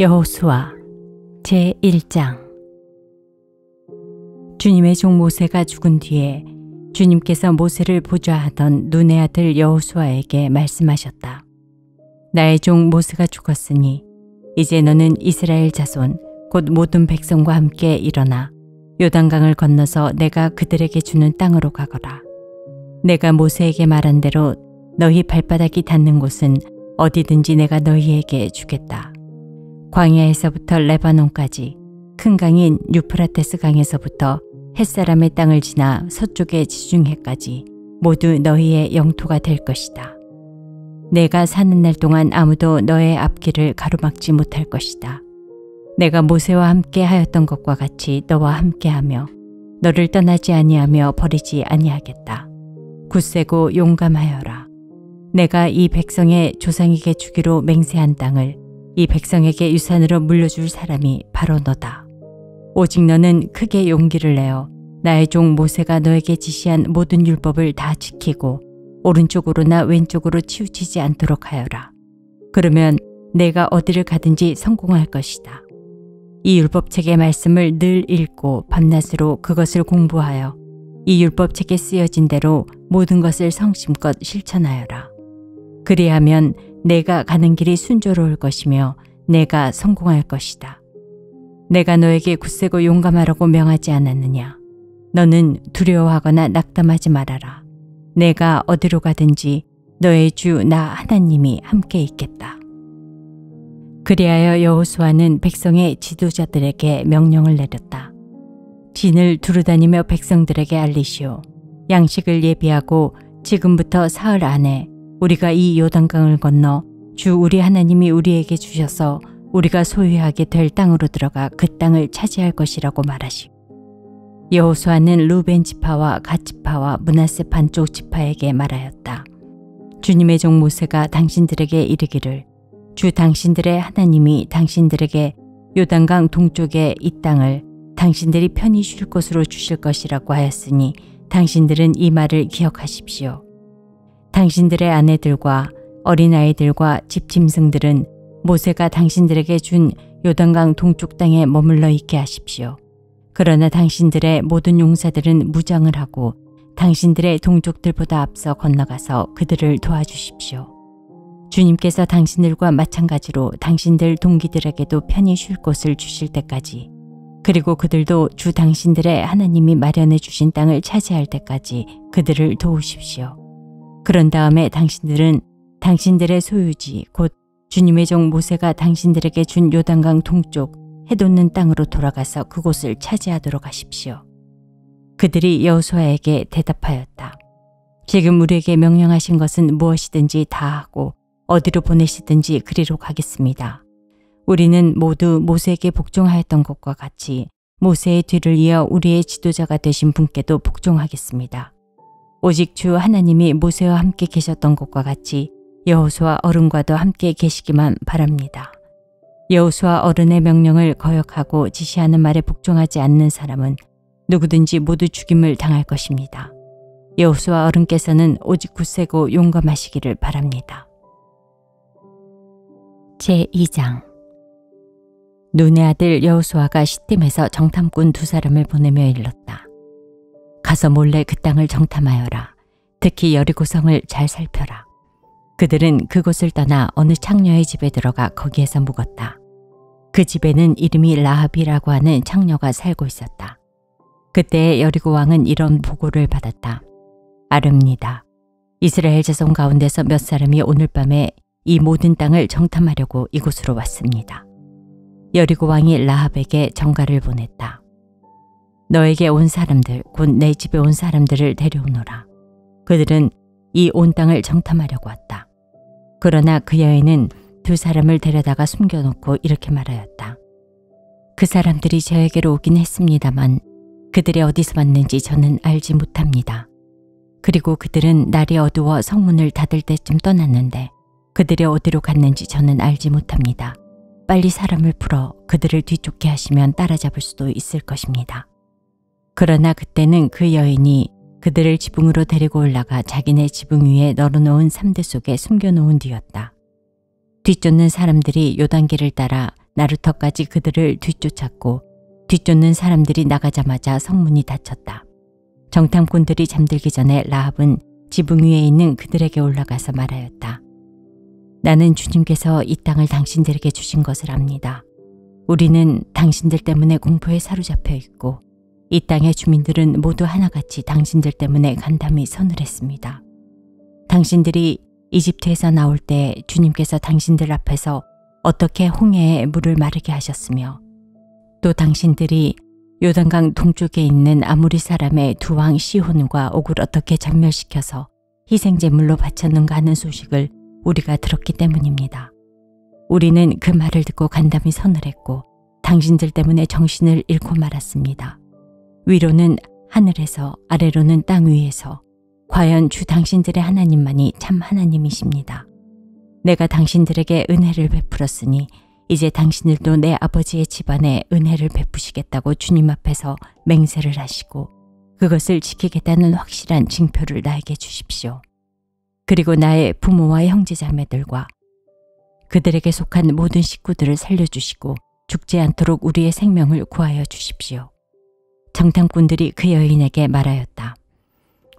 여호수아 제1장. 주님의 종 모세가 죽은 뒤에 주님께서 모세를 보좌하던 눈의 아들 여호수아에게 말씀하셨다. 나의 종 모세가 죽었으니 이제 너는 이스라엘 자손 곧 모든 백성과 함께 일어나 요단강을 건너서 내가 그들에게 주는 땅으로 가거라. 내가 모세에게 말한 대로 너희 발바닥이 닿는 곳은 어디든지 내가 너희에게 주겠다. 광야에서부터 레바논까지, 큰 강인 유프라테스 강에서부터 햇사람의 땅을 지나 서쪽의 지중해까지 모두 너희의 영토가 될 것이다. 내가 사는 날 동안 아무도 너의 앞길을 가로막지 못할 것이다. 내가 모세와 함께 하였던 것과 같이 너와 함께하며 너를 떠나지 아니하며 버리지 아니하겠다. 굳세고 용감하여라. 내가 이 백성의 조상에게 주기로 맹세한 땅을 이 백성에게 유산으로 물려줄 사람이 바로 너다. 오직 너는 크게 용기를 내어 나의 종 모세가 너에게 지시한 모든 율법을 다 지키고 오른쪽으로나 왼쪽으로 치우치지 않도록 하여라. 그러면 내가 어디를 가든지 성공할 것이다. 이 율법책의 말씀을 늘 읽고 밤낮으로 그것을 공부하여 이 율법책에 쓰여진 대로 모든 것을 성심껏 실천하여라. 그리하면 내가 가는 길이 순조로울 것이며 내가 성공할 것이다. 내가 너에게 굳세고 용감하라고 명하지 않았느냐? 너는 두려워하거나 낙담하지 말아라. 내가 어디로 가든지 너의 주 나 하나님이 함께 있겠다. 그리하여 여호수아는 백성의 지도자들에게 명령을 내렸다. 진을 두루다니며 백성들에게 알리시오. 양식을 예비하고 지금부터 사흘 안에 우리가 이 요단강을 건너 주 우리 하나님이 우리에게 주셔서 우리가 소유하게 될 땅으로 들어가 그 땅을 차지할 것이라고 말하시오. 여호수아는 루벤 지파와 갓 지파와 므낫세 반쪽 지파에게 말하였다. 주님의 종 모세가 당신들에게 이르기를 주 당신들의 하나님이 당신들에게 요단강 동쪽의 이 땅을 당신들이 편히 쉴 곳으로 주실 것이라고 하였으니 당신들은 이 말을 기억하십시오. 당신들의 아내들과 어린아이들과 집짐승들은 모세가 당신들에게 준 요단강 동쪽 땅에 머물러 있게 하십시오. 그러나 당신들의 모든 용사들은 무장을 하고 당신들의 동족들보다 앞서 건너가서 그들을 도와주십시오. 주님께서 당신들과 마찬가지로 당신들 동기들에게도 편히 쉴 곳을 주실 때까지, 그리고 그들도 주 당신들의 하나님이 마련해 주신 땅을 차지할 때까지 그들을 도우십시오. 그런 다음에 당신들은 당신들의 소유지 곧 주님의 종 모세가 당신들에게 준 요단강 동쪽 해돋는 땅으로 돌아가서 그곳을 차지하도록 하십시오. 그들이 여호수아에게 대답하였다. 지금 우리에게 명령하신 것은 무엇이든지 다 하고 어디로 보내시든지 그리로 가겠습니다. 우리는 모두 모세에게 복종하였던 것과 같이 모세의 뒤를 이어 우리의 지도자가 되신 분께도 복종하겠습니다. 오직 주 하나님이 모세와 함께 계셨던 것과 같이 여호수아 어른과도 함께 계시기만 바랍니다. 여호수아 어른의 명령을 거역하고 지시하는 말에 복종하지 않는 사람은 누구든지 모두 죽임을 당할 것입니다. 여호수아 어른께서는 오직 굳세고 용감하시기를 바랍니다. 제2장. 눈의 아들 여호수아가 시딤에서 정탐꾼 2사람을 보내며 일렀다. 가서 몰래 그 땅을 정탐하여라. 특히 여리고성을 잘 살펴라. 그들은 그곳을 떠나 어느 창녀의 집에 들어가 거기에서 묵었다. 그 집에는 이름이 라합이라고 하는 창녀가 살고 있었다. 그때 여리고 왕은 이런 보고를 받았다. 아릅니다. 이스라엘 자손 가운데서 몇 사람이 오늘 밤에 이 모든 땅을 정탐하려고 이곳으로 왔습니다. 여리고 왕이 라합에게 전가를 보냈다. 너에게 온 사람들, 곧 내 집에 온 사람들을 데려오너라. 그들은 이 온 땅을 정탐하려고 왔다. 그러나 그 여인은 2사람을 데려다가 숨겨놓고 이렇게 말하였다. 그 사람들이 저에게로 오긴 했습니다만 그들이 어디서 왔는지 저는 알지 못합니다. 그리고 그들은 날이 어두워 성문을 닫을 때쯤 떠났는데 그들이 어디로 갔는지 저는 알지 못합니다. 빨리 사람을 풀어 그들을 뒤쫓게 하시면 따라잡을 수도 있을 것입니다. 그러나 그때는 그 여인이 그들을 지붕으로 데리고 올라가 자기네 지붕 위에 널어놓은 삼대 속에 숨겨놓은 뒤였다. 뒤쫓는 사람들이 요단길을 따라 나루터까지 그들을 뒤쫓았고 뒤쫓는 사람들이 나가자마자 성문이 닫혔다. 정탐꾼들이 잠들기 전에 라합은 지붕 위에 있는 그들에게 올라가서 말하였다. 나는 주님께서 이 땅을 당신들에게 주신 것을 압니다. 우리는 당신들 때문에 공포에 사로잡혀 있고 이 땅의 주민들은 모두 하나같이 당신들 때문에 간담이 서늘했습니다. 당신들이 이집트에서 나올 때 주님께서 당신들 앞에서 어떻게 홍해에 물을 마르게 하셨으며 또 당신들이 요단강 동쪽에 있는 아모리 사람의 두 왕 시혼과 옥을 어떻게 전멸시켜서 희생제물로 바쳤는가 하는 소식을 우리가 들었기 때문입니다. 우리는 그 말을 듣고 간담이 서늘했고 당신들 때문에 정신을 잃고 말았습니다. 위로는 하늘에서 아래로는 땅 위에서 과연 주 당신들의 하나님만이 참 하나님이십니다. 내가 당신들에게 은혜를 베풀었으니 이제 당신들도 내 아버지의 집안에 은혜를 베푸시겠다고 주님 앞에서 맹세를 하시고 그것을 지키겠다는 확실한 징표를 나에게 주십시오. 그리고 나의 부모와 형제자매들과 그들에게 속한 모든 식구들을 살려주시고 죽지 않도록 우리의 생명을 구하여 주십시오. 정탐꾼들이 그 여인에게 말하였다.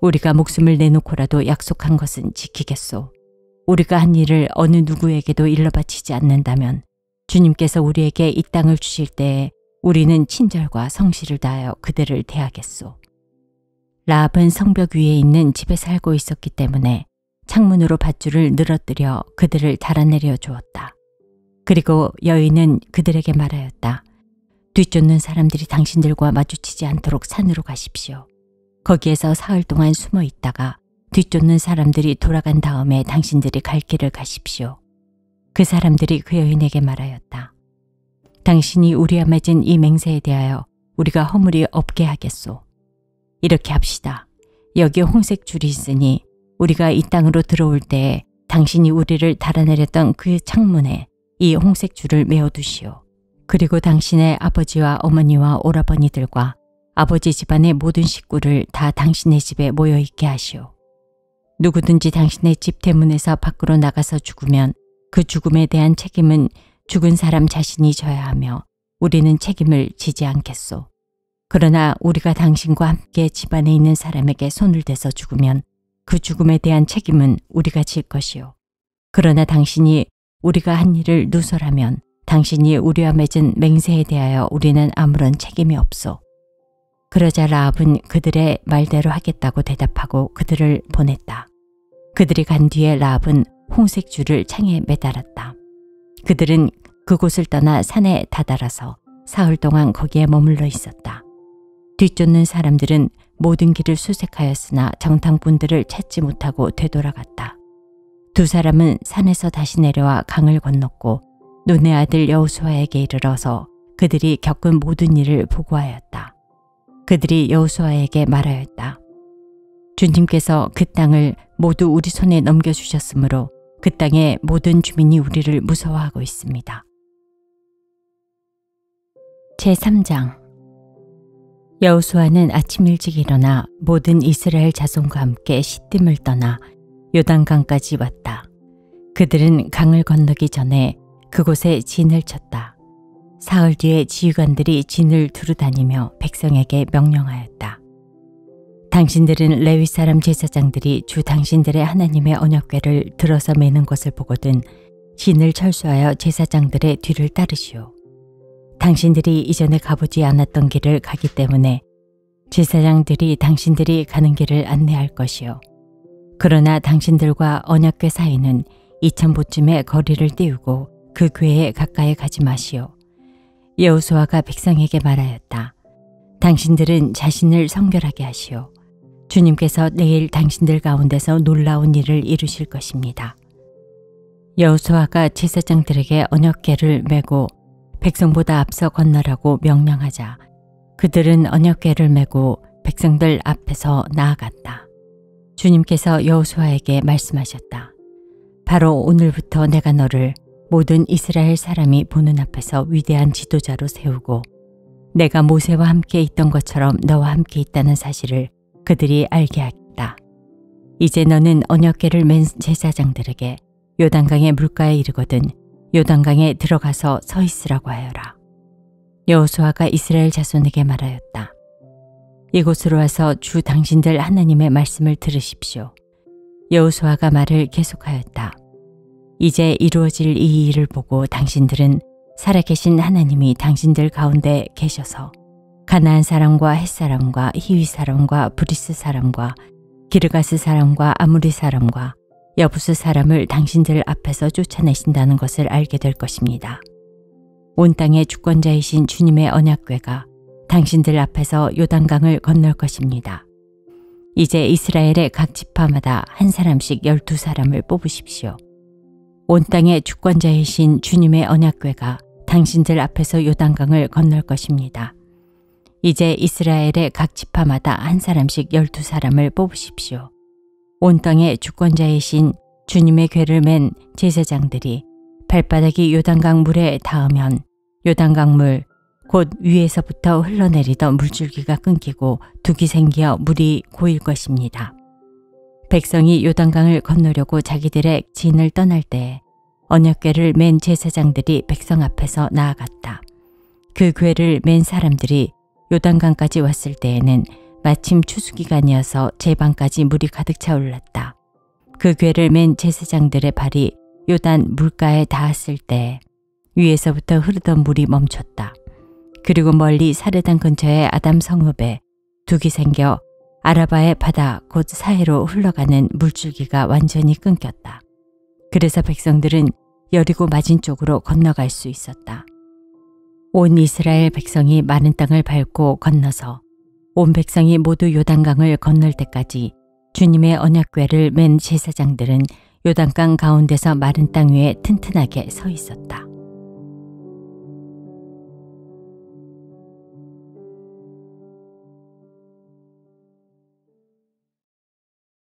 우리가 목숨을 내놓고라도 약속한 것은 지키겠소. 우리가 한 일을 어느 누구에게도 일러바치지 않는다면 주님께서 우리에게 이 땅을 주실 때에 우리는 친절과 성실을 다하여 그들을 대하겠소. 라합은 성벽 위에 있는 집에 살고 있었기 때문에 창문으로 밧줄을 늘어뜨려 그들을 달아내려 주었다. 그리고 여인은 그들에게 말하였다. 뒤쫓는 사람들이 당신들과 마주치지 않도록 산으로 가십시오. 거기에서 사흘 동안 숨어 있다가 뒤쫓는 사람들이 돌아간 다음에 당신들이 갈 길을 가십시오. 그 사람들이 그 여인에게 말하였다. 당신이 우리와 맺은 이 맹세에 대하여 우리가 허물이 없게 하겠소. 이렇게 합시다. 여기 홍색 줄이 있으니 우리가 이 땅으로 들어올 때에 당신이 우리를 달아내렸던 그 창문에 이 홍색 줄을 메어두시오. 그리고 당신의 아버지와 어머니와 오라버니들과 아버지 집안의 모든 식구를 다 당신의 집에 모여있게 하시오. 누구든지 당신의 집 대문에서 밖으로 나가서 죽으면 그 죽음에 대한 책임은 죽은 사람 자신이 져야 하며 우리는 책임을 지지 않겠소. 그러나 우리가 당신과 함께 집안에 있는 사람에게 손을 대서 죽으면 그 죽음에 대한 책임은 우리가 질 것이요. 그러나 당신이 우리가 한 일을 누설하면 당신이 우리와 맺은 맹세에 대하여 우리는 아무런 책임이 없소. 그러자 라합은 그들의 말대로 하겠다고 대답하고 그들을 보냈다. 그들이 간 뒤에 라합은 홍색 줄을 창에 매달았다. 그들은 그곳을 떠나 산에 다다라서 사흘 동안 거기에 머물러 있었다. 뒤쫓는 사람들은 모든 길을 수색하였으나 정탐꾼들을 찾지 못하고 되돌아갔다. 두 사람은 산에서 다시 내려와 강을 건넜고 눈의 아들 여호수아에게 이르러서 그들이 겪은 모든 일을 보고하였다. 그들이 여호수아에게 말하였다. 주님께서 그 땅을 모두 우리 손에 넘겨주셨으므로 그 땅의 모든 주민이 우리를 무서워하고 있습니다. 제3장. 여호수아는 아침 일찍 일어나 모든 이스라엘 자손과 함께 시딤을 떠나 요단강까지 왔다. 그들은 강을 건너기 전에 그곳에 진을 쳤다. 사흘 뒤에 지휘관들이 진을 두루다니며 백성에게 명령하였다. 당신들은 레위 사람 제사장들이 주 당신들의 하나님의 언약궤를 들어서 매는 것을 보거든 진을 철수하여 제사장들의 뒤를 따르시오. 당신들이 이전에 가보지 않았던 길을 가기 때문에 제사장들이 당신들이 가는 길을 안내할 것이요. 그러나 당신들과 언약궤 사이는 2000보쯤의 거리를 띄우고 그 궤에 가까이 가지 마시오. 여호수아가 백성에게 말하였다. 당신들은 자신을 성결하게 하시오. 주님께서 내일 당신들 가운데서 놀라운 일을 이루실 것입니다. 여호수아가 제사장들에게 언약궤를 메고 백성보다 앞서 건너라고 명령하자 그들은 언약궤를 메고 백성들 앞에서 나아갔다. 주님께서 여호수아에게 말씀하셨다. 바로 오늘부터 내가 너를 모든 이스라엘 사람이 보는 앞에서 위대한 지도자로 세우고 내가 모세와 함께 있던 것처럼 너와 함께 있다는 사실을 그들이 알게 하겠다. 이제 너는 언약궤를 맨 제사장들에게 요단강의 물가에 이르거든 요단강에 들어가서 서 있으라고 하여라. 여호수아가 이스라엘 자손에게 말하였다. 이곳으로 와서 주 당신들 하나님의 말씀을 들으십시오. 여호수아가 말을 계속하였다. 이제 이루어질 이 일을 보고 당신들은 살아계신 하나님이 당신들 가운데 계셔서 가나안 사람과 헷 사람과 히위 사람과 브리스 사람과 기르가스 사람과 아무리 사람과 여부스 사람을 당신들 앞에서 쫓아내신다는 것을 알게 될 것입니다. 온 땅의 주권자이신 주님의 언약궤가 당신들 앞에서 요단강을 건널 것입니다. 이제 이스라엘의 각 지파마다 한 사람씩 12사람을 뽑으십시오. 온 땅의 주권자이신 주님의 언약궤가 당신들 앞에서 요단강을 건널 것입니다. 이제 이스라엘의 각 지파마다 한 사람씩 12사람을 뽑으십시오. 온 땅의 주권자이신 주님의 궤를 맨 제사장들이 발바닥이 요단강 물에 닿으면 요단강 물, 곧 위에서부터 흘러내리던 물줄기가 끊기고 둑이 생겨 물이 고일 것입니다. 백성이 요단강을 건너려고 자기들의 진을 떠날 때 언약궤를 맨 제사장들이 백성 앞에서 나아갔다. 그 궤를 맨 사람들이 요단강까지 왔을 때에는 마침 추수기간이어서 제방까지 물이 가득 차올랐다. 그 궤를 맨 제사장들의 발이 요단 물가에 닿았을 때 위에서부터 흐르던 물이 멈췄다. 그리고 멀리 사르단 근처의 아담 성읍에 둑이 생겨 아라바의 바다 곧 사해로 흘러가는 물줄기가 완전히 끊겼다. 그래서 백성들은 여리고 맞은 쪽으로 건너갈 수 있었다. 온 이스라엘 백성이 많은 땅을 밟고 건너서 온 백성이 모두 요단강을 건널 때까지 주님의 언약궤를 맨 제사장들은 요단강 가운데서 마른 땅 위에 튼튼하게 서 있었다.